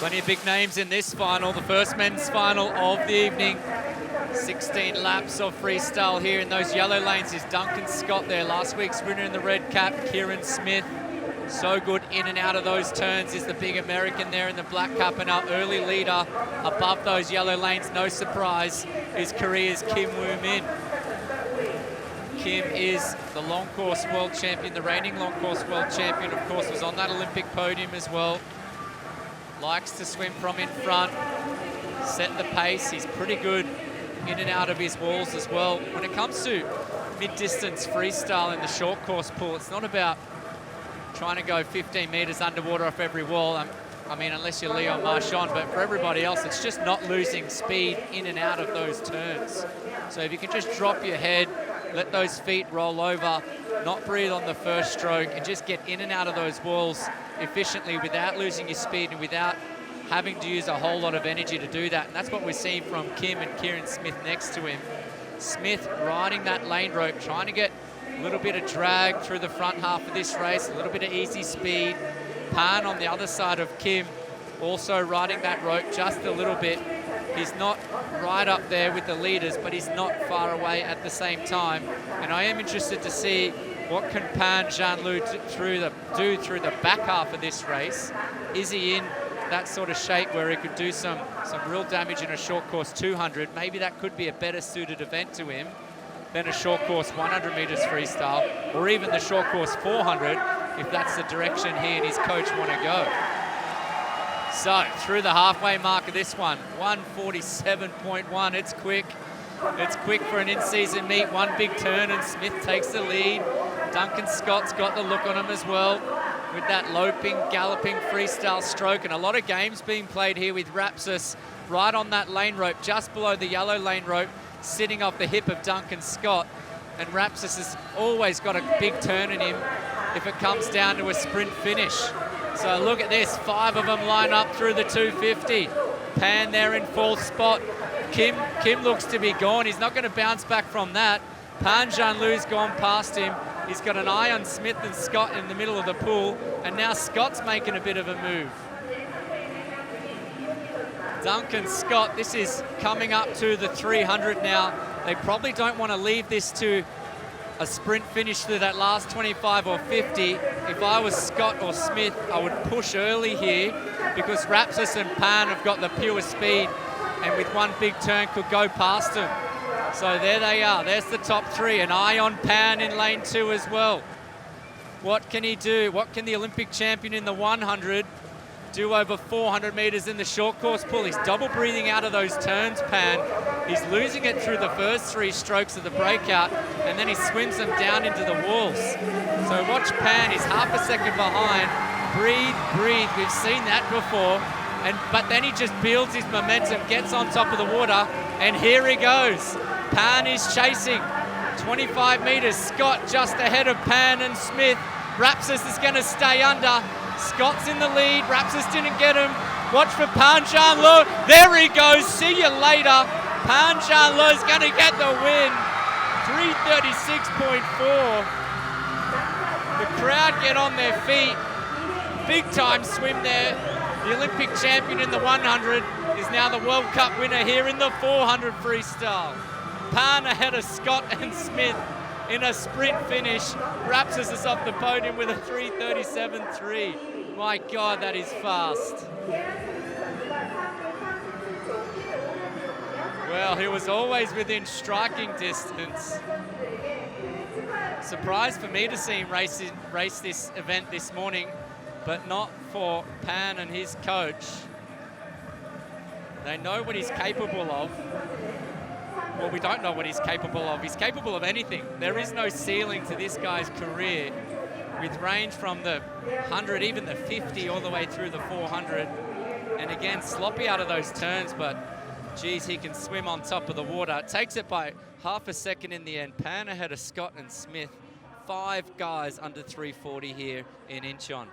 Plenty of big names in this final, the first men's final of the evening. 16 laps of freestyle here in those yellow lanes is Duncan Scott there. Last week's winner in the red cap, Kieran Smith. So good in and out of those turns is the big American there in the black cap, and our early leader above those yellow lanes, no surprise, is Korea's Kim Woo-min. Kim is the long course world champion, the reigning long course world champion, of course, was on that Olympic podium as well. Likes to swim from in front, set the pace. He's pretty good in and out of his walls as well. When it comes to mid-distance freestyle in the short course pool, it's not about trying to go 15 meters underwater off every wall. I mean, unless you're Leo Marchand, but for everybody else, it's just not losing speed in and out of those turns. So if you can just drop your head, let those feet roll over, not breathe on the first stroke, and just get in and out of those walls efficiently without losing your speed and without having to use a whole lot of energy to do that. And that's what we're seeing from Kim and Kieran Smith next to him. Smith riding that lane rope, trying to get a little bit of drag through the front half of this race, a little bit of easy speed. Pan on the other side of Kim, also riding that rope just a little bit. He's not right up there with the leaders, but he's not far away at the same time. And I am interested to see what can Pan Zhanle do through the back half of this race. Is he in that sort of shape where he could do some real damage in a short course 200? Maybe that could be a better suited event to him than a short course 100 meters freestyle, or even the short course 400, if that's the direction he and his coach want to go. So through the halfway mark of this one, 1:47.1. It's quick. It's quick for an in-season meet. One big turn and Smith takes the lead. Duncan Scott's got the look on him as well, with that loping, galloping freestyle stroke, and a lot of games being played here with Rapsis right on that lane rope, just below the yellow lane rope, sitting off the hip of Duncan Scott. And Rapsis has always got a big turn in him if it comes down to a sprint finish. So look at this, 5 of them line up through the 250. Pan there in fourth spot. Kim looks to be gone. He's not going to bounce back from that. Pan Zhanle's gone past him. He's got an eye on Smith and Scott in the middle of the pool, and now Scott's making a bit of a move. Duncan Scott, this is coming up to the 300 now. They probably don't want to leave this to a sprint finish through that last 25 or 50. If I was Scott or Smith, I would push early here, because Rapsis and Pan have got the pure speed, and with one big turn could go past them. So there they are. There's the top 3. An eye on Pan in lane 2 as well. What can he do? What can the Olympic champion in the 100 do over 400 meters in the short course pool? He's double breathing out of those turns, Pan. He's losing it through the first 3 strokes of the breakout, and then he swims them down into the walls. So watch Pan. He's half a second behind. Breathe. We've seen that before. But then he just builds his momentum, gets on top of the water, and here he goes. Pan is chasing 25 meters. Scott just ahead of Pan and Smith. Rapsis is going to stay under. Scott's in the lead. Rapsis didn't get him. Watch for Pan Zhanle. There he goes. See you later. Pan Zhanle is going to get the win. 3:36.4. The crowd get on their feet. Big time swim there. The Olympic champion in the 100 is now the World Cup winner here in the 400 freestyle. Pan ahead of Scott and Smith in a sprint finish. Rapsis is off the podium with a 3:37.3. My God, that is fast. Well, he was always within striking distance. Surprise for me to see him race this event this morning, but not for Pan and his coach. They know what he's capable of. Well, we don't know what he's capable of. He's capable of anything. There is no ceiling to this guy's career, with range from the 100, even the 50, all the way through the 400. And again, sloppy out of those turns, but geez, he can swim on top of the water. Takes it by half a second in the end. Pan ahead of Scott and Smith. 5 guys under 340 here in Incheon.